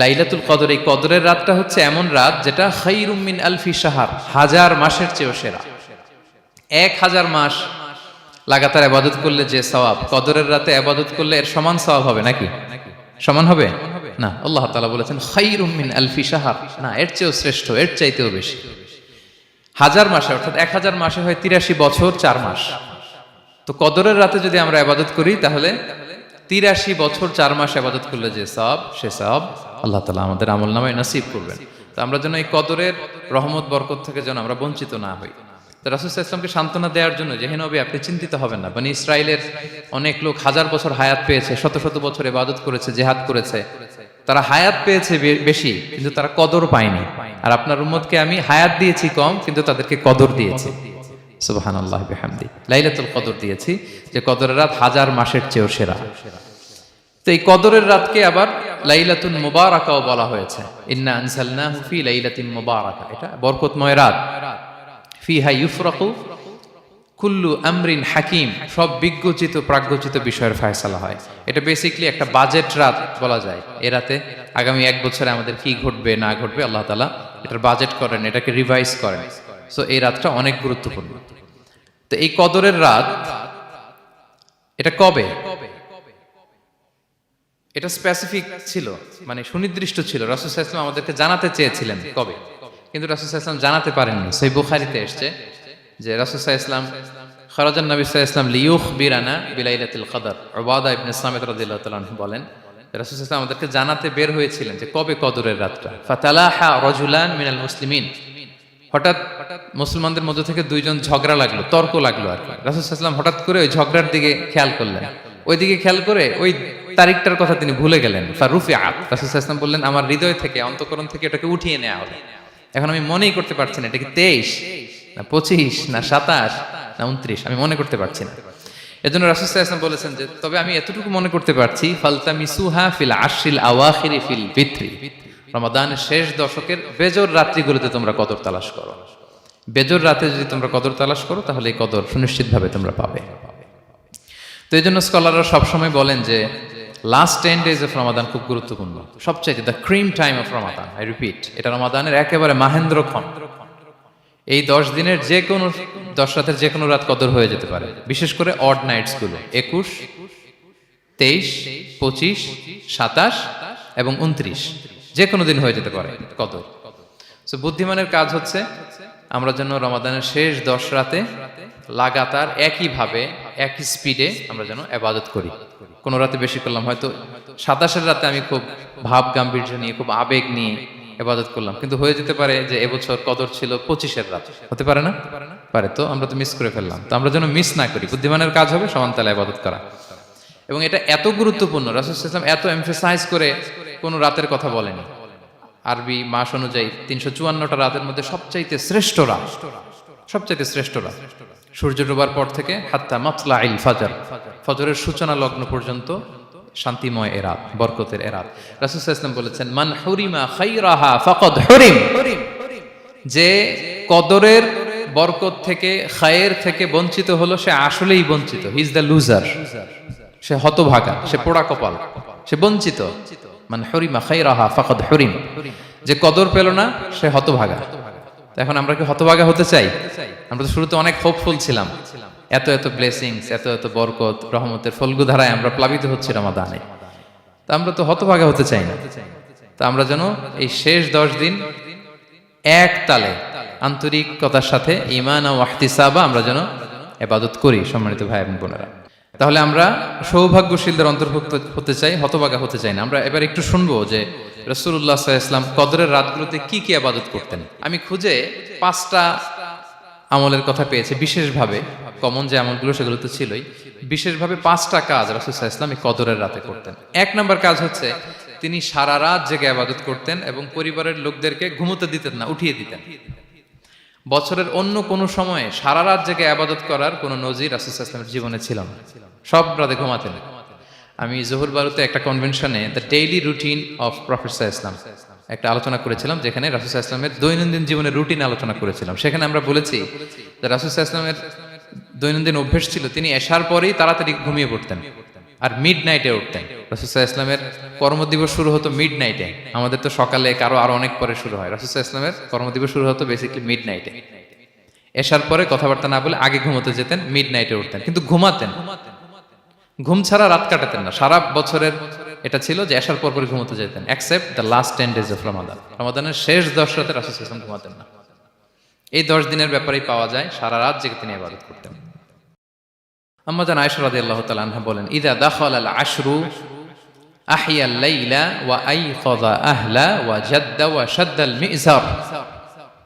লাইলাতুল কদর, এই কদরের রাতটা হচ্ছে এমন রাত যেটা খায়রুম মিন আলফি শাহর, 1000 মাসের চেয়েও সেরা। 1000 মাস লাগাতার ইবাদত করলে যে সওয়াব, কদরের রাতে ইবাদত করলে এর সমান সওয়াব হবে নাকি? সমান হবে না। আল্লাহ তাআলা বলেছেন খায়রুম মিন আলফি শাহর, না, এর চেয়েও শ্রেষ্ঠ, এর চাইতেও বেশি। 1000 মাসে, অর্থাৎ 1000 মাসে হয় 83 বছর 4 মাস। তো কদরের রাতে যদি আমরা ইবাদত করি তাহলে 83 বছর 4 মাস ইবাদত করলে যে সওয়াব, সে সওয়াব আল্লাহ তাআলা আমাদের আমলনামায় নসিব করবেন। তো আমরা যেন এই কদরের রহমত বরকত থেকে যেন আমরা বঞ্চিত না হই। তো রাসূল সাল্লাল্লাহু আলাইহি ওয়াসাল্লামকে সান্ত্বনা দেওয়ার জন্য যে, হে নবী, আপনি চিন্তিত হবেন না। বনি ইসরাইলের অনেক লোক 1000 বছর হায়াত পেয়েছে, শত শত বছর ইবাদত করেছে, জিহাদ করেছে, তারা হায়াত পেয়েছে বেশি কিন্তু তারা কদর পায়নি। আর আপনার উম্মতকে আমি হায়াত দিয়েছি কম কিন্তু তাদেরকে কদর দিয়েছি। সুবহানাল্লাহ বিহামদি, লাইলাতুল কদর দিয়েছি, যে কদরের রাত 1000 মাসের চেয়েও সেরা। তো এই কদরের রাতকে আবার লাইলাতুল মুবারাকাও বলা হয়েছে। ইন্না আনজালনাহু ফি লাইলাতিন মুবারাকা, এটা বরকতময় রাত। ফিহা ইউফরাকু কুল্লু আমরিন হাকিম, সব বিজ্ঞচিত প্রাজ্ঞচিত বিষয়ের ফয়সালা হয়। এটা বেসিক্যালি একটা বাজেট রাত বলা যায়। এ রাতে আগামী 1 বছরে আমাদের কি ঘটবে না ঘটবে আল্লাহ তাআলা এটার বাজেট করেন, এটাকে রিভাইজ করেন। সো এই রাতটা অনেক গুরুত্বপূর্ণ। তো এই কদরের রাত, এটা কবে? এটা স্পেসিফিক ছিল, মানে সুনির্দিষ্ট ছিল। রাসূল সাল্লাল্লাহু আলাইহি ওয়াসাল্লাম আমাদেরকে জানাতে চেয়েছিলেন কবে, কিন্তু রাসূল সাল্লাল্লাহু আলাইহি ওয়াসাল্লাম জানাতে পারেননি। সহিহ বুখারীতে এসেছে যে রাসূল সাল্লাল্লাহু আলাইহি ওয়াসাল্লাম খারাজান নবী সাল্লাল্লাহু আলাইহি ওয়াসাল্লাম লিয়ুখবিরানা বিলাইলাতিল কদর। উবাদা ইবনে সামিত রাদিয়াল্লাহু তাআলা আনহু বলেন, রাসূল সাল্লাল্লাহু আলাইহি ওয়াসাল্লাম আমাদেরকে জানাতে বের হয়েছিলেন যে কবে কদরের রাতটা। ফাতালাহা রাজুলান মিনাল মুসলিমিন, হঠাৎ মুসলমানদের মধ্য থেকে দুইজন ঝগড়া লাগলো, তর্ক লাগলো আর কি। রাসূল সাল্লাল্লাহু আলাইহি ওয়াসাল্লাম হঠাৎ করে ওই ঝগড়ার দিকে খেয়াল করলেন, ওই দিকে খেয়াল করে ওই তারিখটার কথা তিনি ভুলে গেলেন। ফারুফিআত, রাসূল সাল্লাল্লাহু আলাইহি ওয়াসাল্লাম বললেন, আমার হৃদয় থেকে, অন্তঃকরণ থেকে এটাকে উঠিয়ে নেওয়া হবে। এখন আমি মনেই করতে পারছি না এটা কি 23 না 25 না 27 না 29, আমি মনে করতে পারছি না। এজন্য রাসূল সাল্লাল্লাহু আলাইহি ওয়াসাল্লাম বলেছেন যে তবে আমি এতটুকু মনে করতে পারছি, ফালতামিসুহা ফিল আশরিল আওয়াখিরি ফিল বিত্রি, রমাদানের শেষ দশকের বেজর রাত্রিগুলোতে তোমরা কদর তালাশ করো। বেজর রাতে যদি তোমরা কদর তালাশ করো তাহলে এই কদর সুনিশ্চিতভাবে তোমরা পাবে। তো এই জন্য স্কলাররা সবসময় বলেন যে লাস্ট 10 days অফ রমাদান খুব গুরুত্বপূর্ণ, সবচাইতে the cream time of Ramadan. I repeat, এটা রমাদানের একেবারে মাহেন্দ্রক্ষণ। এই 10 দিনের যে কোনো 10 রাতের যে কোনো রাত কদর হয়ে যেতে পারে, বিশেষ করে অড নাইটস গুলো 21, 23, 25, 27 এবং 29, যে কোনো দিন হয়ে যেতে পারে কদর। সো বুদ্ধিমানের কাজ হচ্ছে আমরা যেন রমাদানের শেষ 10 রাতে লাগাতার একইভাবে একই স্পিডে আমরা যেন ইবাদত করি। কোনো রাতে বেশি করলাম, হয়তো 27-এর রাতে আমি খুব ভাব গাম্ভীর্য নিয়ে, খুব আবেগ নিয়ে ইবাদত করলাম, কিন্তু হয়ে যেতে পারে যে এবছর কদর ছিল 25-এর রাত, হতে পারে না? পারে। তো আমরা তো মিস করে ফেললাম। তো আমরা যেন মিস না করি। বুদ্ধিমানের কাজ হবে সমান তালে ইবাদত করা। এবং এটা এত গুরুত্বপূর্ণ, রাসূল সাল্লাল্লাহু আলাইহি ওয়াসাল্লাম এত এমফাসাইজ করে কোনো রাতের কথা বলেনি। আরবি মাস অনুযায়ী 354টা রাতের মধ্যে সবচাইতে শ্রেষ্ঠ রাত, সবচাইতে শ্রেষ্ঠ রাত সূর্য ডোবার পর থেকে হাত্তা মাতলাইল ফাজর, ফজরের সূচনা লগ্ন পর্যন্ত শান্তিময় এ রাত, বরকতের এ রাত। রাসূল সাল্লাল্লাহু আলাইহি ওয়াসাল্লাম বলেছেন, মান হুরিমা খায়রাহা ফাকাদ হুরিম, যে কদরের বরকত থেকে, খায়ের থেকে বঞ্চিত হলো সে আসলেই বঞ্চিত। হি ইজ দ্য লুজার, সে হতভাগা, সে পোড়া কপাল, সে বঞ্চিত। মান হুরিমা খায়রাহা ফাকাদ হুরিম, যে কদর পেল না সে হতভাগা। এখন আমরা কি হতভাগা হতে চাই? আমরা তো শুরুতে অনেক হোপফুল ছিলাম, এত এত ব্লেসিংস, এত এত বরকত, রহমতের ফলগুধারায় আমরা প্লাবিত হচ্ছি রমাদানে। তা আমরা তো হতভাগা হতে চাই না। তা আমরা যেন এই শেষ 10 দিন এক তালে আন্তরিকতার সাথে ঈমান ও ইহতিসাবা আমরা যেন ইবাদত করি। সম্মানিত ভাই এবং বোনেরা, তাহলে আমরা সৌভাগ্যশীলদের অন্তর্ভুক্ত হতে চাই, হতভাগা হতে চাই না। আমরা এবার একটু শুনবো যে রাসূলুল্লাহ সাল্লাল্লাহু আলাইহি ওয়াসাল্লাম কদরের রাতগুলোতে কি কি ইবাদত করতেন। আমি খুঁজে 5টা আমলের কথা পেয়েছি বিশেষভাবে, কমন যে আমলগুলো সেগুলো তো ছিলই, বিশেষভাবে 5টা কাজ রাসূল সাল্লাল্লাহু আলাইহি ওয়াসাল্লাম এই কদরের রাতে করতেন। 1 নম্বর কাজ হচ্ছে তিনি সারা রাত জেগে ইবাদত করতেন এবং পরিবারের লোকদেরকে ঘুমোতে দিতেন না, উঠিয়ে দিতেন। বছরের অন্য কোনো সময়ে সারা রাত জেগে ইবাদত করার কোনো নজির রাসূল সাল্লাল্লাহু আলাইহি ওয়াসাল্লামের জীবনে ছিল না। সব রাতে ঘুমাতেন। আমি জোহর বারুতে একটা কনভেনশনে the daily routine of prophet সাল্লাল্লাহু আলাইহি ওয়াসাল্লাম একটা আলোচনা করেছিলাম, যেখানে রাসূল সাল্লাল্লাহু আলাইহি ওয়াসাল্লামের দৈনন্দিন জীবনের রুটিন আলোচনা করেছিলাম। সেখানে আমরা বলেছি যে রাসূল সাল্লাল্লাহু আলাইহি ওয়াসাল্লামের দৈনন্দিন অভ্যেস ছিল তিনি এশার পরেই তাড়াতাড়ি ঘুমিয়ে পড়তেন। আর মিড নাইটে উঠতেন। রাসূল সাল্লাল্লাহু আলাইহি ইসলামের কর্মদিবস শুরু হতো মিড নাইটে, আমাদের তো সকালে আরো অনেক পরে শুরু হয়। রাসূল সাল্লাল্লাহু আলাইহি ইসলামের কর্মদিবস শুরু হতো বেসিক্যালি মিড নাইটে। এশার পরে কথাবার্তা না বলে আগে ঘুমোতে যেতেন, মিড নাইটে উঠতেন, কিন্তু ঘুমাতেন, ঘুম ছাড়া রাত কাটাতেন না। সারা বছরের এটা ছিল যে এশার পর পরে ঘুমোতে যেতেন, except the last 10 days of Ramadan. রমাদানের শেষ 10 রাতে রাসূল সাল্লাল্লাহু আলাইহি ওয়াসাল্লাম ঘুমাতেন না। এই 10 দিনের ব্যাপারেই পাওয়া যায় সারা রাত জেগে তিনি ইবাদত করতেন। আম্মা জান আয়েশা রাদিয়াল্লাহু তাআলা আনহা বলেন, ইযা দাখালাল আশরু আহিয়াল লাইলা ওয়া আইকাযা আহলা ওয়া জাদ্দা ওয়া শাদ্দাল মিজার।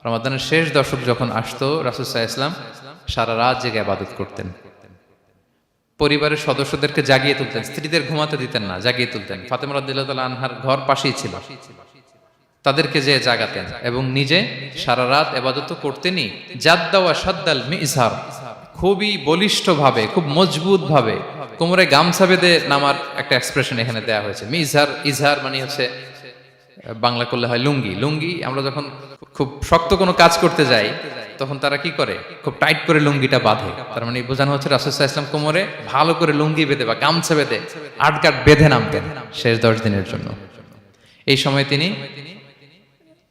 রমাদানের শেষ দশক যখন আসতো, রাসূল সাল্লাল্লাহু আলাইহি ওয়াসাল্লাম সারা রাত জেগে ইবাদত করতেন। পরিবারের সদস্যদেরকে জাগিয়ে তুলতেন, স্ত্রীদের ঘুমাতে দিতেন না, জাগিয়ে তুলতেন। ফাতেমা রাদিয়াল্লাহু তাআলা আনহার ঘর পাশেই ছিল, তাদেরকে যে জাগাতেন এবং নিজে সারা রাত ইবাদত করতেনই। জাদ্দা ওয়া শাদ্দাল মিজার, খুবই বলিষ্ঠ ভাবে, খুব মজবুত ভাবে কোমরে গামছা বেঁধে নামার একটা এক্সপ্রেশন এখানে দেয়া হয়েছে। মিজার, ইজহার মানে হচ্ছে বাংলা করলে হয় লুঙ্গি। লুঙ্গি আমরা যখন খুব শক্ত কোনো কাজ করতে যাই তখন তারা কি করে, খুব টাইট করে লুঙ্গিটা বাঁধে। তার মানে বোঝানো হচ্ছে রাসূল সাল্লাল্লাহু আলাইহি ওয়াসাল্লাম কোমরে ভালো করে লুঙ্গি বেঁধে বা গামছা বেঁধে আটকাট বেঁধে নামতেন শেষ 10 দিনের জন্য। এই সময় তিনি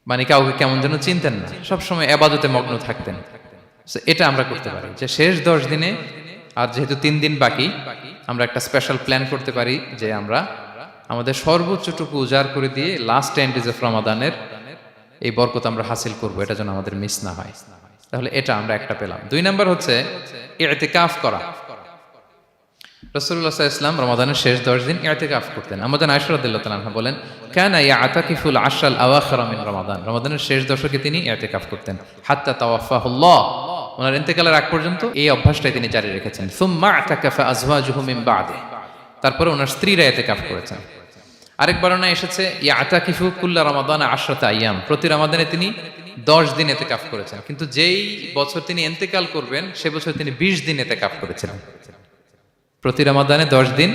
মানে কাউকে কেমন যেন চিনতেন না, সবসময় ইবাদতে মগ্ন থাকতেন। এটা আমরা করতে পারি যে শেষ 10 দিনে, আর যেহেতু 3 দিন বাকি, আমরা একটা স্পেশাল প্ল্যান করতে পারি যে আমরা আমাদের সর্বোচ্চটুকু উজাড় করে দিয়ে লাস্ট 10 days অফ রমাদানের এই বরকত আমরা হাসিল করব, এটা যেন আমাদের মিস না হয়। তাহলে এটা আমরা একটা পেলাম। 2 নাম্বার হচ্ছে ইতিকাফ করা। রাসূলুল্লাহ সাল্লাল্লাহু আলাইহি ওয়াসাল্লাম রমাদানের শেষ 10 দিন ইতিকাফ করতেন। আমাদের আয়েশা রাদিয়াল্লাহু তাআলা আনহা বলেন, কানা ইয়াতাকিফুল আশরাল আওয়াখির মিন রমাদান। রমাদানের শেষ দশকে তিনি ইতিকাফ করতেন। হাত্তা তাওয়াফাহুল্লাহ, ওনার ইন্তেকালের আগ পর্যন্ত এই অভ্যাসটাই তিনি জারি রেখেছেন। সুম্মা আতাকাফা আজওয়াজুহু মিন বাদে, তারপরে ওনার স্ত্রীরা ইতিকাফ করেছেন। আরেক বর্ণনায় এসেছে ইয়াতাকিফু কুল্লা রমাদান 10 আইয়াম, প্রতি রমাদানে তিনি 10 দিন ইতিকাফ করেছেন। কিন্তু যেই বছর তিনি ইন্তেকাল করবেন সে বছর তিনি 20 দিন ইতিকাফ করেছিলেন। প্রতি রমাদানে 10 দিন,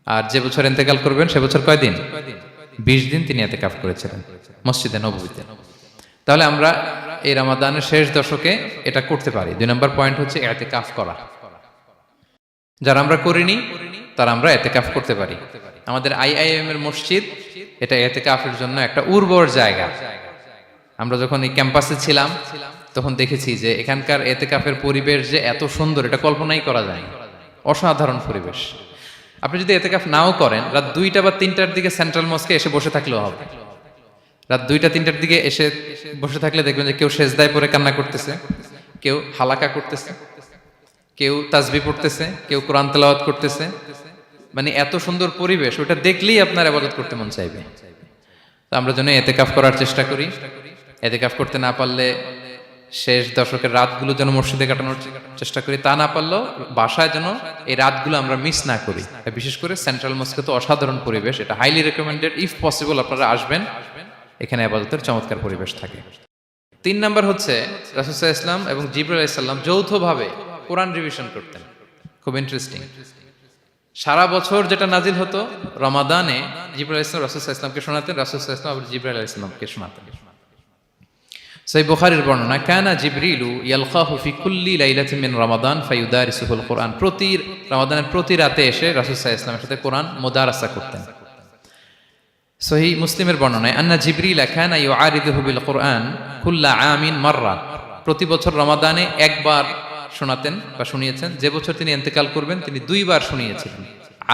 আর যে বছর ইন্তেকাল করবেন সে বছর কয় দিন? 20 দিন তিনি ইতিকাফ করেছিলেন মসজিদে নববীতে। তাহলে আমরা এই রমাদানের শেষ দশকে এটা করতে পারি। 2 নম্বর পয়েন্ট হচ্ছে ইতিকাফ করা। যারা আমরা করিনি তারা আমরা ইতিকাফ করতে পারি। আমাদের আইআইএম এর মসজিদ এটা ইতিকাফের জন্য একটা উর্বর জায়গা। আমরা যখন এই ক্যাম্পাসে ছিলাম তখন দেখেছি যে এখানকার ইতিকাফের পরিবেশ যে এত সুন্দর, এটা কল্পনাই করা যায় না। অসাধারণ পরিবেশ। আপনি যদি ইতিকাফ নাও করেন, রাত 2টা বা 3টার দিকে সেন্ট্রাল মস্কে এসে বসে থাকলেও হবে। রাত 2টা 3টার দিকে এসে বসে থাকলে দেখবেন যে কেউ সেজদায় পড়ে কান্না করতেছে, কেউ হালাকা করতেছে, কেউ তাসবিহ পড়তেছে, কেউ কোরআন তেলাওয়াত করতেছে। মানে এত সুন্দর পরিবেশ, ওটা দেখলেই আপনার ইবাদত করতে মন চাইবে। তো আমরা যেন ইতিকাফ করার চেষ্টা করি। ইতিকাফ করতে না পারলে শেষ দশকের রাতগুলো যেন মসজিদে কাটানোর চেষ্টা করি, তা না পারলেও বাসায় যেন এই রাতগুলো আমরা মিস না করি। বিশেষ করে সেন্ট্রাল মস্কে তো অসাধারণ পরিবেশ, এটা হাইলি রেকমেন্ডেড। ইফ পসিবল আপনারা আসবেন, এখানে ইবাদতের চমৎকার পরিবেশ থাকে। 3 নাম্বার হচ্ছে রাসূল সাল্লাল্লাহু আলাইহি ওয়াসাল্লাম এবং জিবরাইল আলাইহিস সালাম যৌথভাবে কোরআন রিভিশন করতেন। খুব ইন্টারেস্টিং। সারা বছর যেটা নাজিল হতো, রমাদানে জিবরাইল আলাইহিস সালাম রাসূল সাল্লাল্লাহু আলাইহি ওয়াসাল্লামকে শোনাতেন, রাসূল সাল্লাল্লাহু আলাইহি ওয়াসাল্লাম আবার জিবরাইল আলাইহিস সালামকে শোনাতেন। সহিহ বুখারীর বর্ণনা, কানা জিবরিলু ইয়ালকাহু ফি কুল্লি লাইলাতিন মিন রমাদান ফায়ুদারিসুহুল কুরআন। প্রতি রমাদানের প্রতি রাতে এসে রাসূল সাল্লাল্লাহু আলাইহি ওয়াসাল্লামের সাথে কোরআন মুদারাসা করতেন। সহিহ মুসলিমের বর্ণনায়, আন্না জিবরিল কানা ইউআরিদুহু বিল কুরআন কুল্লা আমিন মাররা। প্রতি বছর রমাদানে একবার শোনাতেন বা শুনিয়েছেন, যে বছর তিনি ইন্তেকাল করবেন তিনি 2 বার শুনিয়েছিলেন।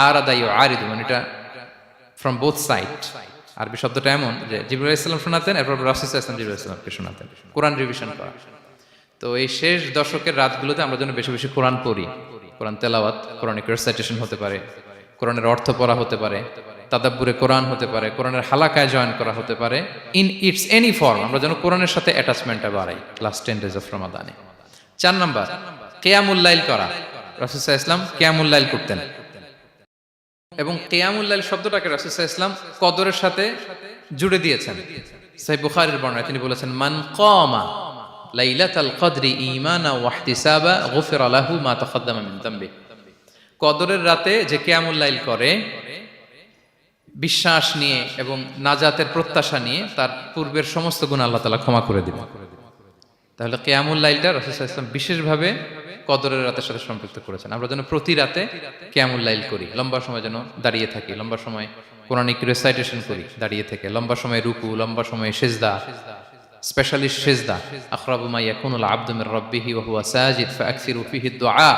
আরাদা ইউআরিদু মানে এটা ফ্রম বোথ সাইড। আরবি শব্দটা এমন যে জিবরাইল আলাইহিস সালাম শোনাতেন, এরপর রাসূল সাল্লাল্লাহু আলাইহি ওয়াসাল্লাম জিবরাইল আলাইহিস সালামকে শোনাতেন। কোরআন রিভিশন করা। তো এই শেষ দশকের রাতগুলোতে আমরা যেন বেশি বেশি কোরআন পড়ি। কোরআন তেলাওয়াত, কোরআনিক রিসাইটেশন হতে পারে, কোরআনের অর্থ পড়া হতে পারে, তাদাব্বুরে কোরআন হতে পারে, কোরআনের হালাকায় জয়েন করা হতে পারে। ইন ইটস এনি ফর্ম আমরা যেন কোরআনের সাথে অ্যাটাচমেন্টটা বাড়াই লাস্ট 10 days অফ রমাদানে। 4 নাম্বার কিয়ামুল লাইল করা। রাসূল সাল্লাল্লাহু আলাইহি ওয়াসাল্লাম কিয়ামুল লাইল করতেন এবং কিয়ামুল লাইল শব্দটাকে রাসূল সাল্লাল্লাহু আলাইহি ওয়াসাল্লাম কদরের সাথে জুড়ে দিয়েছেন। সহিহ বুখারীর বর্ণনায় তিনি বলেছেন, মান কামা লাইলাতাল কদরি ঈমানা ওয়া ইহতিসাবা গুফিরা লাহু মা তাকাদ্দামা মিন যামবি। কদরের রাতে যে কিয়ামুল লাইল করে বিশ্বাস নিয়ে এবং নাজাতের প্রত্যাশা নিয়ে, তার পূর্বের সমস্ত গুনাহ আল্লাহ তাআলা ক্ষমা করে দিবেন। তাহলে কিয়ামুল লাইলটা রাসূল সাল্লাল্লাহু আলাইহি ওয়াসাল্লাম বিশেষভাবে কদরের রাতের সাথে সম্পৃক্ত করেছেন। আমরা যেন প্রতি রাতে কিয়ামুল লাইল করি, লম্বা সময় যেন দাঁড়িয়ে থাকি, লম্বা সময় কোরআনিক রেসাইটেশন করি দাঁড়িয়ে থেকে, লম্বা সময় রুকু, লম্বা সময় সিজদা, স্পেশালি সিজদা। আখরাবু মা ইয়াকুনুল আবদু মির রাব্বিহি ওয়া হুয়া সাজিদ ফাআকসিরু ফিহি দুআ।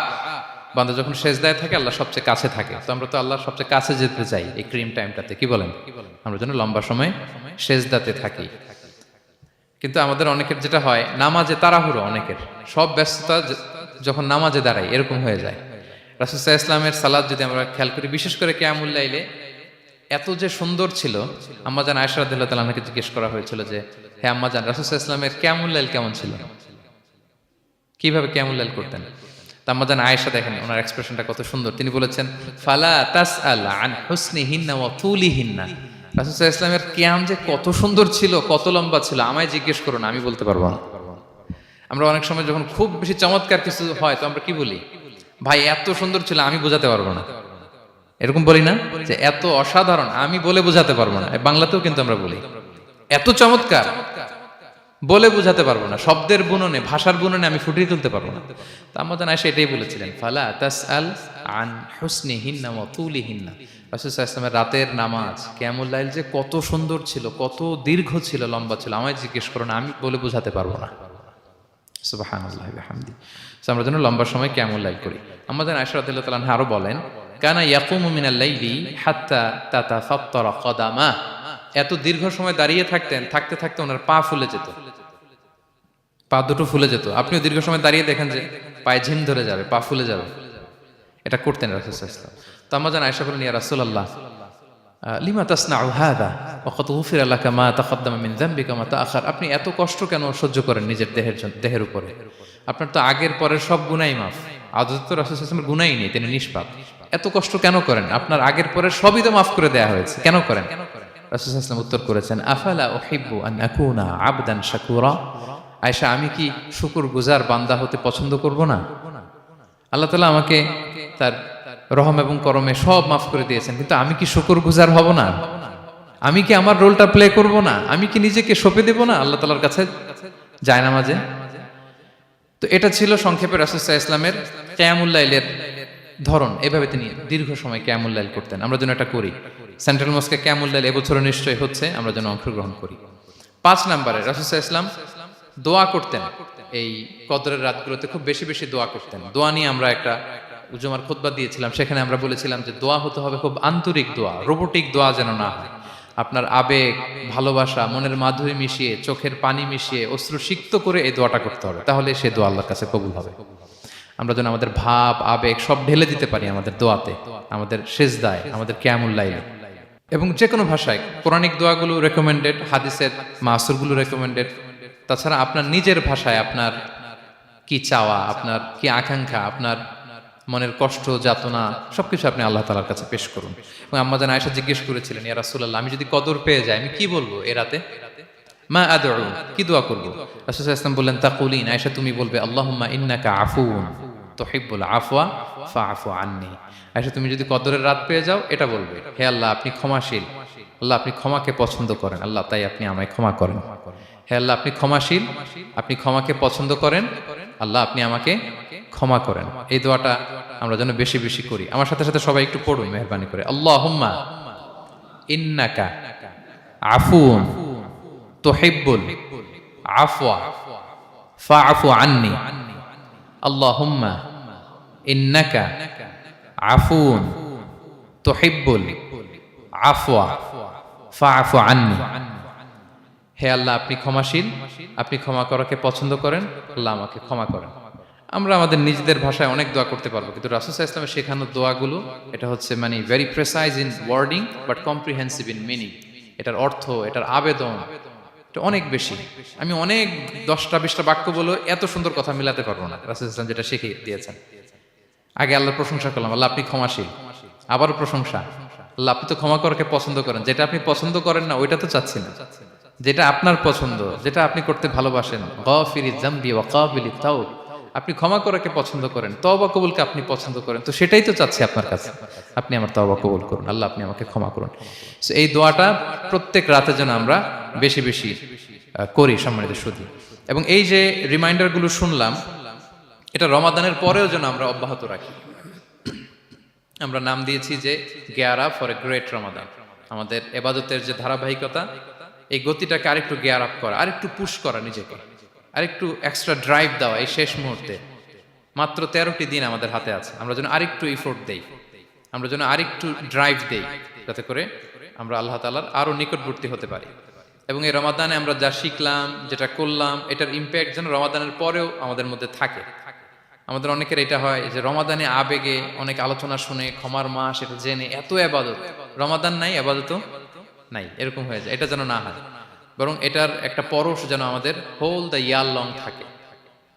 বান্দা যখন সিজদায় থাকে আল্লাহ সবচেয়ে কাছে থাকে, তো আমরা তো আল্লাহর সবচেয়ে কাছে যেতে চাই এই ক্রিম টাইমটাতে, কি বলেন? আমরা যেন লম্বা সময় সিজদাতে থাকি। কিন্তু আমাদের অনেকের যেটা হয়, নামাজে তাড়াহুড়ো, অনেকের সব ব্যস্ততা যখন নামাজে দাঁড়াই এরকম হয়ে যায়। রাসূল সাল্লাল্লাহু আলাইহি ওয়াসাল্লামের সালাত যদি আমরা খেয়াল করি, বিশেষ করে কিয়ামুল লাইলে এত যে সুন্দর ছিল। আম্মাজান আয়েশা রাদিয়াল্লাহু তাআলা আনহাকে জিজ্ঞেস করা হয়েছিল যে, হে আম্মাজান, রাসূল সাল্লাল্লাহু আলাইহি ওয়াসাল্লামের কিয়ামুল লাইল কেমন ছিল, কিভাবে কিয়ামুল লাইল করতেন? তা আম্মাজান আয়েশা দেখেন ওনার এক্সপ্রেশনটা কত সুন্দর। তিনি বলেছেন, ফালা তাসআল আন হুসনিহিন্না ওয়া তুলিহিন্না। রাসূল সাল্লাল্লাহু আলাইহি ওয়াসাল্লামের কিয়াম যে কত সুন্দর ছিল, কত লম্বা ছিল, আমায় জিজ্ঞেস করো না, আমি বলতে পারবো না। আমরা অনেক সময় যখন খুব বেশি চমৎকার কিছু হয় তো আমরা কি বলি, ভাই এত সুন্দর ছিল, আমি বোঝাতে পারবো না। এরকম বলি না যে এত অসাধারণ, আমি বলে বোঝাতে পারবো না। বাংলাতেও কিন্তু আমরা বলি এত চমৎকার, বলে বোঝাতে পারবো না, শব্দের বুননে, ভাষার বুননে আমি ফুটিয়ে তুলতে পারবো না। তো আম্মাজান আয়েশা এটাই বলেছিলেন, ফালা তাসআল আন হুসনিহিন্না ওয়া তুলিহিন্না। রাসূল সাল্লাল্লাহু আলাইহি ওয়াসাল্লামের রাতের নামাজ কিয়ামুল লাইল যে কত সুন্দর ছিল, কত দীর্ঘ ছিল, লম্বা ছিল, আমায় জিজ্ঞেস করো না, আমি বলে বোঝাতে পারবো না। সুবহানাল্লাহি ওয়া বিহামদি। আমরা যেন লম্বা সময় কিয়ামুল লাইল করি। আম্মাজান আয়েশা রাদিয়াল্লাহু তাআলা আনহা আরো বলেন, কানা ইয়াকুমু মিনাল লাইলি হাত্তা তাতাফাত্তারা কদামা। এত দীর্ঘ সময় দাঁড়িয়ে থাকতেন, থাকতে থাকতে ওনার পা ফুলে যেত, পা দুটো ফুলে যেত। আপনিও দীর্ঘ সময় দাঁড়িয়ে দেখেন যে পায়ে ঝিম ধরে যাবে, পা ফুলে যাবে, এটা করতেন রাসূল সাল্লাল্লাহু আলাইহি ওয়াসাল্লাম। তো আম্মাজান আয়েশা বলেন, ইয়া রাসূলুল্লাহ লিমা তাসনাউ হাযা ওয়া ক্বাদ গুফিরা লাকা মা তাকদ্দামা মিন যামবিকা মা তাআখার। আপনি এত কষ্ট কেন সহ্য করেন নিজের দেহের উপরে? আপনার তো আগের পরের সব গুনাহ মাফ। আদতে তো রাসূল সাল্লাল্লাহু আলাইহি ওয়াসাল্লামের গুনাহই নেই, তিনি নিষ্পাপ। এত কষ্ট কেন করেন? আপনার আগের পরের সবই তো মাফ করে দেয়া হয়েছে, কেন করেন? রাসূল সাল্লাল্লাহু আলাইহি ওয়াসাল্লাম উত্তর করেছেন, আফালা উহিব্বু আন আকুনা আবদান শাকুরা। আয়েশা, আমি কি শুকরগুজার বান্দা হতে পছন্দ করব না? আল্লাহ তাআলা আমাকে তার রহম এবং করমে সব মাফ করে দিয়েছেন, কিন্তু আমি কি শুকরগুজার হব না? আমি কি আমার রোলটা প্লে করব না? আমি কি নিজেকে সঁপে দেব না আল্লাহ তাআলার কাছে জায়নামাজে? তো এটা ছিল সংক্ষেপে রাসূল সাল্লাল্লাহু আলাইহি ওয়াসাল্লামের কিয়ামুল লাইলের ধরন। এভাবে তিনি দীর্ঘ সময় কিয়ামুল লাইল করতেন। আমরা যেন এটা করি। সেন্ট্রাল মস্কে কিয়ামুল লাইল এবছরও নিশ্চয়ই হচ্ছে, আমরা যেন অংশগ্রহণ করি। 5 নম্বরে রাসূল সাল্লাল্লাহু আলাইহি ওয়াসাল্লাম দোয়া করতেন। এই কদরের রাতগুলোতে খুব বেশি বেশি দোয়া করতেন। দোয়া নিয়ে আমরা একটা জুমার খুতবা দিয়েছিলাম, সেখানে আমরা বলেছিলাম যে দোয়া হতে হবে খুব আন্তরিক দোয়া, রোবোটিক দোয়া যেন না হয়। আপনার আবেগ, ভালোবাসা, মনের মাধুরী মিশিয়ে, চোখের পানি মিশিয়ে, অশ্রু সিক্ত করে এই দোয়াটা করতে হবে, তাহলে সে দোয়া আল্লাহর কাছে কবুল হবে। আমরা যেন আমাদের ভাব, আবেগ সব ঢেলে দিতে পারি আমাদের দোয়াতে, আমাদের সিজদায়, আমাদের কিয়ামুল লাইলে। এবং যে কোনো ভাষায় কোরআনিক দোয়াগুলো রেকমেন্ডেড, হাদিসের মাসুরগুলো রেকমেন্ডেড। তাছাড়া আপনার নিজের ভাষায় আপনার কি চাওয়া, আপনার কি আকাঙ্ক্ষা, আপনার মনের কষ্ট, যাতনা সবকিছু আপনি আল্লাহ তাআলার কাছে পেশ করুন। এবং আম্মাজান আয়েশা জিজ্ঞেস করেছিলেন, ইয়া রাসূলুল্লাহ, আমি যদি কদর পেয়ে যাই আমি কি বলবো এ রাতে? মা আদউ, কি দোয়া করব? রাসূল সাল্লাল্লাহু আলাইহি ওয়াসাল্লাম বললেন, তাকুলিন, আয়েশা তুমি বলবে, আল্লাহুম্মা ইন্নাকা আফুউন তুহিব্বুল আফওয়া ফাআফু আন্নী। আয়েশা তুমি যদি কদরের রাত পেয়ে যাও এটা বলবে, হে আল্লাহ আপনি ক্ষমাশীল, আল্লাহ আপনি ক্ষমাকে পছন্দ করেন, আল্লাহ তাই আপনি আমায় ক্ষমা করেন। হে আল্লাহ আপনি ক্ষমাশীল, আপনি ক্ষমাকে পছন্দ করেন, আল্লাহ আপনি আমাকে ক্ষমা করেন। এই দোয়াটা আমরা যেন বেশি বেশি করি। আমার সাথে সাথে সবাই একটু পড়ুন মেহেরবানি করে, আল্লাহুম্মা ইন্নাকা আফুউন তুহিব্বুল আফওয়া ফাআফু আন্নী। আল্লাহুম্মা ইন্নাকা আফুউন তুহিব্বুল আফওয়া ফাআফু আন্নী। হে আল্লাহ আপনি ক্ষমাশীল, আপনি ক্ষমা করাকে পছন্দ করেন, আল্লাহ আমাকে ক্ষমা করেন। আমরা আমাদের নিজেদের ভাষায় অনেক দোয়া করতে পারবো, কিন্তু রাসূল সাল্লাল্লাহু আলাইহি ওয়াসাল্লামের শেখানো দোয়াগুলো এটা হচ্ছে মানে very precise in wording but comprehensive in meaning. এটার অর্থ, এটার আবেদন এটা অনেক বেশি। আমি অনেক 10টা-20টা বাক্য বলে এত সুন্দর কথা মিলাতে পারবো না। রাসূল সাল্লাল্লাহু আলাইহি ওয়াসাল্লাম যেটা শিখিয়ে দিয়েছেন, আগে আল্লাহর প্রশংসা করলাম, আল্লাহ আপনি ক্ষমাশীল, আবারও প্রশংসা, আল্লাহ আপনি তো ক্ষমা করাকে পছন্দ করেন। যেটা আপনি পছন্দ করেন না ওইটা তো চাচ্ছি না, যেটা আপনার পছন্দ, যেটা আপনি করতে ভালোবাসেন, গাফিরিয যামবি ওয়া কাবিলিত তাওব, আপনি ক্ষমা করাকে পছন্দ করেন, তওবা কবুলকে আপনি পছন্দ করেন, তো সেটাই তো চাচ্ছি আপনার কাছে, আপনি আমার তওবা কবুল করুন, আল্লাহ আপনি আমাকে ক্ষমা করুন। সো এই দোয়াটা প্রত্যেক রাতে যেন আমরা বেশি বেশি করি সম্মানিত সুধী। এবং এই যে রিমাইন্ডারগুলো শুনলাম, এটা রমাদানের পরেও যেন আমরা অব্যাহত রাখি। আমরা নাম দিয়েছি যে gear up for a great Ramadan. আমাদের এবাদতের যে ধারাবাহিকতা, এই গতিটাকে আরেকটু গিয়ার আপ করা, আরেকটু পুশ করা নিজেকে, আরেকটু এক্সট্রা ড্রাইভ দেওয়া। এই শেষ মুহূর্তে মাত্র 13টি দিন আমাদের হাতে আছে, আমরা যেন আরেকটু ইফোর্ট দেই, আমরা যেন আরেকটু ড্রাইভ দেই, যাতে করে আমরা আল্লাহ তাআলার আরো নিকটবর্তী হতে পারি। এবং এই রমাদানে আমরা যা শিখলাম, যেটা করলাম, এটার ইম্প্যাক্ট যেন রমাদানের পরেও আমাদের মধ্যে থাকে। আমাদের অনেকের এটা হয় যে রমাদানে আবেগে অনেক আলোচনা শুনে, ক্ষমার মাস এটা জেনে এত আবাদত, রমাদান নাই আবাদতও নাই, এরকম হয়ে যায়। এটা যেন না হয়, বরং এটার একটা পরশ যেন আমাদের হোল দ্য ইয়ার লং থাকে।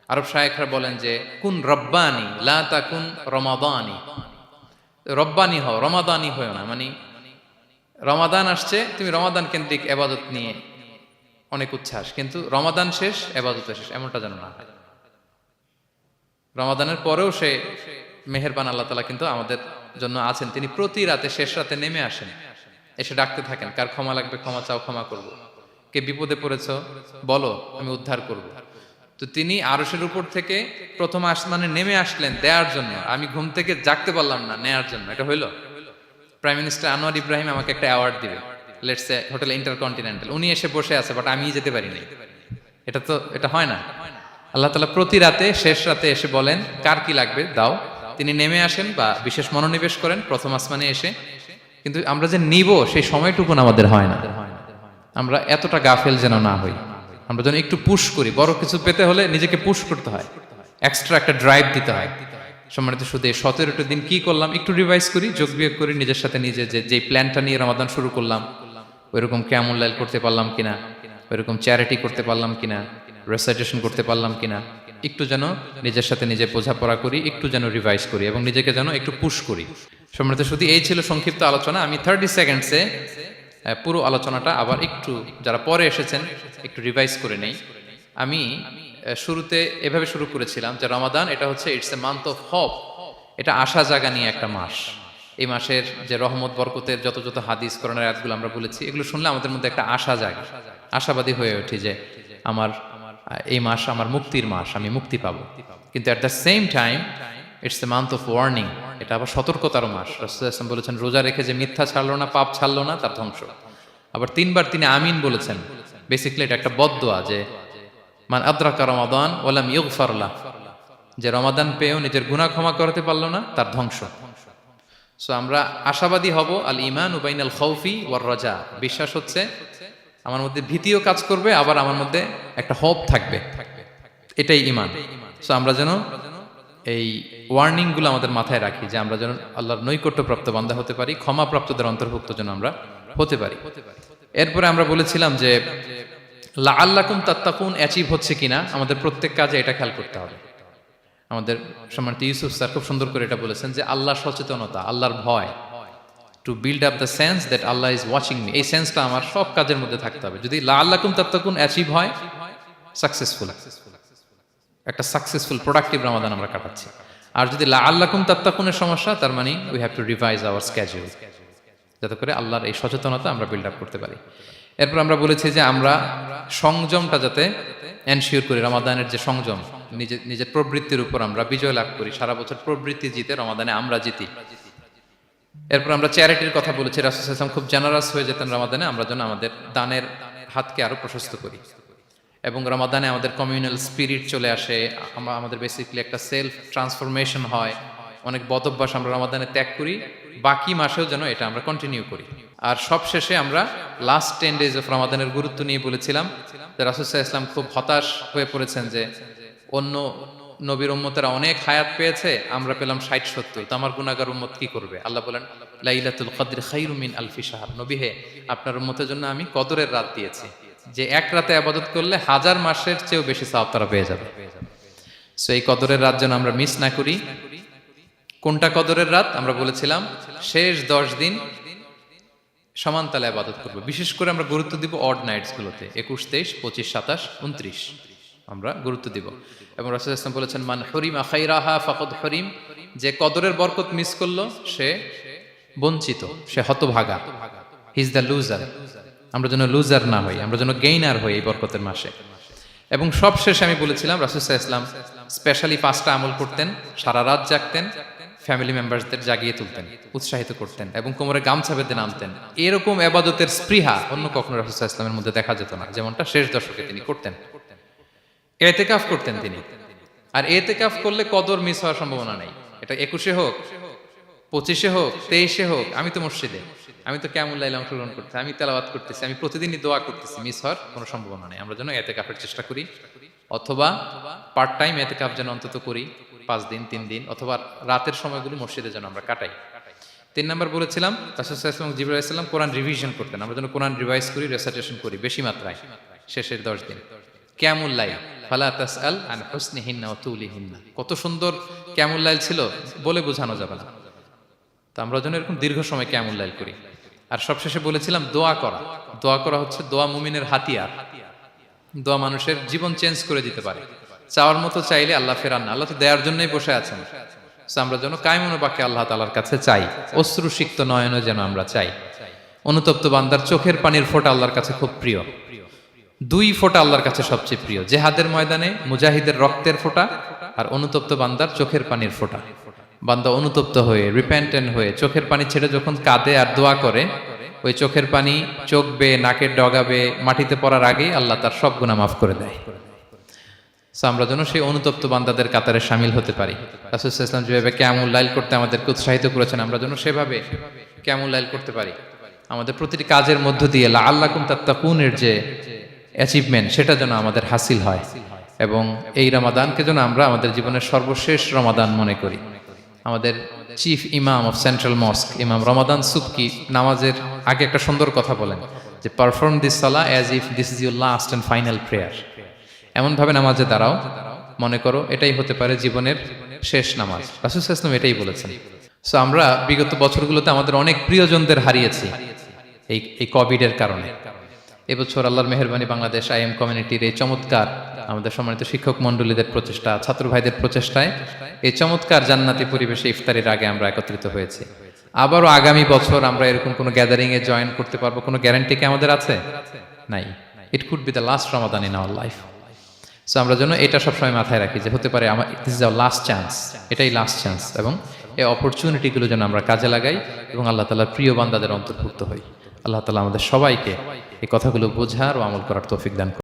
আরব শায়েখরা বলেন যে কুন রব্বানি লা তাকুন রমাদানি, রব্বানি হও, রমাদানি হও না। মানে রমাদান আসছে, তুমি রমাদান কেন্দ্রিক আবাদত নিয়ে অনেক উচ্ছ্বাস, কিন্তু রমাদান শেষ, আবাদত শেষ, এমনটা যেন না হয়। রমাদানের পরেও সে মেহেরবান আল্লাহ তাআলা কিন্তু আমাদের জন্য আছেন। তিনি প্রতি রাতে শেষ রাতে নেমে আসেন, এসে ডাকতে থাকেন, কার ক্ষমা লাগবে ক্ষমা চাও, ক্ষমা করব। কে বিপদে পড়েছো বলো, আমি উদ্ধার করব। তো তিনি আরশের উপর থেকে প্রথম আসমানে নেমে আসলেন দেওয়ার জন্য। আমি ঘুম থেকে জাগতে পারলাম না, নেয়ার জন্য। এটা হইলো? প্রাইম মিনিস্টার আনোয়ার ইব্রাহিম আমাকে একটা অ্যাওয়ার্ড দিবে, লেটস সে হোটেল ইন্টারকন্টিনেন্টাল, উনি এসে বসে আছে, বাট আমি যেতে পারিনি। এটা হয় না। আল্লাহ তাআলা প্রতি রাতে শেষ রাতে এসে বলেন কার কি লাগবে দাও। তিনি নেমে আসেন বা বিশেষ মনোনিবেশ করেন প্রথম আসমানে এসে, কিন্তু আমরা যে নিব সেই সময়টুকু আমাদের হয় না। আমরা এতটা গাফেল যেন না হই, আমরা যেন একটু পুশ করি। বড় কিছু পেতে হলে নিজেকে পুশ করতে হয়, এক্সট্রা একটা ড্রাইভ দিতে হয়। সম্মানিত শুধু 17টা দিন কি করলাম একটু রিভাইজ করি, যোগ বিয়োগ করি নিজের সাথে নিজে, যে প্ল্যানটা নিয়ে রমাদান শুরু করলাম ওইরকম কিয়ামুল লাইল করতে পারলাম কিনা, ওইরকম চ্যারিটি করতে পারলাম কিনা, রেসাইটেশন করতে পারলাম কিনা, একটু যেন নিজের সাথে নিজে বোঝাপড়া করি, একটু যেন রিভাইজ করি এবং নিজেকে যেন একটু পুশ করি। সম্মানিত শুধু এই ছিল সংক্ষিপ্ত আলোচনা। আমি 30 সেকেন্ডসে পুরো আলোচনাটা আবার একটু যারা পরে এসেছেন একটু রিভাইজ করে নেই। আমি শুরুতে এভাবে শুরু করেছিলাম যে রমাদান এটা হচ্ছে it's a month of hope, এটা আশা জাগা নিয়ে একটা মাস। এই মাসের যে রহমত বরকতের যত যত হাদিস কোরআনের আয়াতগুলো আমরা বলেছি, এগুলো শুনলে আমাদের মধ্যে একটা আশা জাগে, আশাবাদী হয়ে ওঠে যে আমার এই মাস আমার মুক্তির মাস, আমি মুক্তি পাবো। কিন্তু at the same time it's a month of warning, এটা আবার সতর্কতার মাস। রাসূলুল্লাহ সাল্লাল্লাহু আলাইহি ওয়াসাল্লাম বলেছেন রোজা রেখে যে মিথ্যা ছাড়লো না, পাপ ছাড়লো না, তার ধ্বংস। আবার 3বার তিনি আমিন বলেছেন। বেসিক্যালি এটা একটা বদদোয়া যে মান আদরাকা রমাদান ওয়া লাম ইগফার লাহ, যে রমাদান পেয়েও নিজের গুনাহ ক্ষমা করতে পারলো না, তার ধ্বংস। সো আমরা আশাবাদী হব। আল ঈমানু বাইনাল খাউফি ওয়ার রাজা, বিশ্বাস হচ্ছে আমার মধ্যে ভীতিও কাজ করবে, আবার আমার মধ্যে একটা হোপ থাকবে, এটাই ঈমান। সো আমরা যেন এই ওয়ার্নিং গুলো আমাদের মাথায় রাখি, যে আমরা যেন আল্লাহর নৈকট্যপ্রাপ্ত বান্দা হতে পারি, ক্ষমাপ্রাপ্তদের অন্তর্ভুক্ত যেন আমরা হতে পারি। এরপরে আমরা বলেছিলাম যে লাআল্লাকুম তাত্তাকুন অ্যাচিভ হচ্ছে কিনা আমাদের প্রত্যেক কাজে এটা খেয়াল করতে হবে। আমাদের সম্মানিত ইউসুফ স্যার খুব সুন্দর করে এটা বলেছেন যে আল্লাহর সচেতনতা, আল্লাহর ভয়, to build up the sense that Allah is watching me, এই সেন্সটা আমার সব কাজের মধ্যে থাকতে হবে। যদি লাআল্লাকুম তাত্তাকুন অ্যাচিভ হয়, সাকসেসফুল, একটা সাকসেসফুল প্রোডাক্টিভ রমাদান আমরা কাটাচ্ছি। আর যদি লাআল্লাকুম তাত্তাকুনের সমস্যা, তার মানে we have to revise hour schedule, যাতে করে আল্লাহর এই সচেতনতা আমরা বিল্ড আপ করতে পারি। এরপর আমরা বলেছি যে আমরা সংযমটা যাতে এনশিওর করি, রমাদানের যে সংযম, নিজের প্রবৃত্তির উপর আমরা বিজয় লাভ করি। সারা বছর প্রবৃত্তি জিতে, রমাদানে আমরা জিতি। এরপর আমরা চ্যারিটির কথা বলেছি। রাসূল সাল্লাল্লাহু আলাইহি ওয়াসাল্লাম খুব জেনারাস হয়ে যেতেন রমাদানে, আমরা যেন আমাদের দানের হাতকে আরো প্রশস্ত করি। এবং রমাদানে আমাদের কমিউনাল স্পিরিট চলে আসে, আমাদের বেসিক্যালি একটা সেলফ ট্রান্সফরমেশন হয়, অনেক বদ অভ্যাস আমরা রমাদানে ত্যাগ করি, বাকি মাসেও যেন এটা আমরা কন্টিনিউ করি। আর সবশেষে আমরা লাস্ট 10 days অফ রমাদানের গুরুত্ব নিয়ে বলেছিলাম যে রাসূল সাল্লাল্লাহু আলাইহি ওয়াসাল্লাম খুব হতাশ হয়ে পড়েছেন যে অন্য নবীর উম্মতেরা অনেক হায়াত পেয়েছে, আমরা পেলাম 60-70, তো আমার গুনাহগার উম্মত কি করবে? আল্লাহ বলেন লাইলাতুল কদর খায়রুম মিন আলফি শাহর, নবী হে আপনার উম্মতের জন্য আমি কদরের রাত দিয়েছি, যে এক রাতে ইবাদত করলে 1000 মাসের চেয়েও বেশি সওয়াব তারা পেয়ে যাবে। সো এই কদরের রাত যেন আমরা মিস না করি। কোনটা কদরের রাত? আমরা বলেছিলাম শেষ 10 দিন সমান তালে ইবাদত করব। বিশেষ করে আমরা গুরুত্ব দিব অড নাইটস গুলোতে, 21, 23, 25, 27, 29 আমরা গুরুত্ব দিব। এবং রাসূল সাল্লাল্লাহু আলাইহি ওয়াসাল্লাম বলেছেন মান হুরিমা খায়রাহা ফাকাদ হুরিম, যে কদরের বরকত মিস করলো সে বঞ্চিত, সে হতভাগা, হি ইজ দ্য লুজার। আমরা যেন লুজার না হই, আমরা যেন গেইনার হই এই বরকতের মাসে। এবং সব শেষে আমি বলেছিলাম রাসূল সাল্লাল্লাহু আলাইহি ওয়াসাল্লাম স্পেশালি 5টা আমল করতেন, সারা রাত জাগতেন, ফ্যামিলি মেম্বারসদের জাগিয়ে তুলতেন, উৎসাহিত করতেন এবং কোমরে গামছা বেঁধে নামতেন। এরকম ইবাদতের স্পৃহা অন্য কখনো রাসূল সাল্লাল্লাহু আলাইহি ওয়াসাল্লামের মধ্যে দেখা যেত না, যেমনটা শেষ দশকে তিনি করতেন। ইতিকাফ করতেন তিনি। আর ইতিকাফ করলে কদর মিস হওয়ার সম্ভাবনা নেই। এটা 21-এ হোক, 25-এ হোক, 23-এ হোক, আমি তো মসজিদে, আমি তো কিয়ামুল লাইলে অংশগ্রহণ করতেছি, আমি তেলাওয়াত করতেছি, আমি প্রতিদিনই দোয়া করতেছি, মিস হওয়ার কোনো সম্ভাবনা নেই। আমরা যেন ইতিকাফের চেষ্টা করি, অথবা পার্ট টাইম ইতিকাফ যেন অন্তত করি, 5 দিন 3 দিন, অথবা রাতের সময়গুলো মসজিদে যেন আমরা কাটাই। 3 নাম্বার বলেছিলাম রাসূল সাল্লাল্লাহু আলাইহি ওয়াসাল্লাম, জিবরাইল আলাইহিস সালাম কোরআন রিভিশন করতেন। আমরা যেন কোরআন রিভাইজ করি, রেসাইটেশন করি বেশি মাত্রায় শেষের 10 দিন। কিয়ামুল লাইল, ফালা তাসআল আন হুসনিহিন্না ওয়া তুলিহিন্না, কত সুন্দর কিয়ামুল লাইল ছিল, বলে বোঝানো যাবে না। তো আমরা যেন এরকম দীর্ঘ সময় কিয়ামুল লাইল করি। আর সবশেষে বলেছিলাম দোয়া করা। দোয়া করা হচ্ছে দোয়া মুমিনের হাতিয়ার। দোয়া মানুষের জীবন চেঞ্জ করে দিতে পারে। চাওয়ার মতো চাইলে আল্লাহ ফেরান না, আল্লাহ তো দেওয়ার জন্যই বসে আছেন। আমরা যেন কায়মনোবাক্যে আল্লাহ তাআলার কাছে চাই, অশ্রুসিক্ত নয়নে যেন আমরা চাই। অনুতপ্ত বান্দার চোখের পানির ফোঁটা আল্লাহর কাছে খুব প্রিয়। 2 ফোঁটা আল্লাহর কাছে সবচেয়ে প্রিয়, জেহাদের ময়দানে মুজাহিদের রক্তের ফোঁটা আর অনুতপ্ত বান্দার চোখের পানির ফোঁটা। বান্দা অনুতপ্ত হয়ে, রিপেন্টেন্ট হয়ে চোখের পানি ছেড়ে যখন কাঁদে আর দোয়া করে, ওই চোখের পানি চোখ বেয়ে, নাকের ডগা বেয়ে মাটিতে পড়ার আগেই আল্লাহ তার সব গুনাহ মাফ করে দেয়। আমরা যেন সেই অনুতপ্ত বান্দাদের কাতারে শামিল হতে পারি। রাসূল সাল্লাল্লাহু আলাইহি ওয়াসাল্লাম যেভাবে কিয়ামুল লাইল করতে আমাদেরকে উৎসাহিত করেছেন, আমরা যেন সেভাবে কিয়ামুল লাইল করতে পারি। আমাদের প্রতিটি কাজের মধ্য দিয়ে লাআল্লাকুম তাত্তাকুনের যে অ্যাচিভমেন্ট, সেটা যেন আমাদের হাসিল হয়, এবং এই রমাদানকে যেন আমরা আমাদের জীবনের সর্বশেষ রমাদান মনে করি। আমাদের চিফ ইমাম অফ সেন্ট্রাল মস্ক, ইমাম রমাদান সুবকি, নামাজের আগে একটা সুন্দর কথা বলেন যে perform this Salah as if this is your last and final prayer. এমনভাবে নামাজে দাঁড়াও, মনে করো এটাই হতে পারে জীবনের শেষ নামাজ। রাসূল সাল্লাল্লাহু আলাইহি ওয়াসাল্লাম এটাই বলেছেন। সো আমরা বিগত বছরগুলোতে আমাদের অনেক প্রিয়জনদের হারিয়েছি এই কোভিডের কারণে। এবছর আল্লাহর মেহেরবানি বাংলাদেশ আইএম কমিউনিটির এই চমৎকার, আমাদের সম্মানিত শিক্ষক মণ্ডলীদের প্রচেষ্টা, ছাত্র ভাইদের প্রচেষ্টায় এই চমৎকার জান্নাতি পরিবেশে ইফতারের আগে আমরা একত্রিত হয়েছি। আবারও আগামী বছর আমরা এরকম কোনো গ্যাদারিং এ জয়েন করতে পারবো, কোনো গ্যারান্টি কি আমাদের আছে? নাই। It could be the last Ramadan in our life. So আমরা যেন এটা সবসময় মাথায় রাখি যে হতে পারে আমার this is our last chance, এটাই লাস্ট চান্স, এবং এই অপরচুনিটিগুলো যেন আমরা কাজে লাগাই এবং আল্লাহ তাআলার প্রিয় বান্দাদের অন্তর্ভুক্ত হই। আল্লাহ তাআলা আমাদের সবাইকে এই কথাগুলো বোঝার ও আমল করার তৌফিক দান করুন।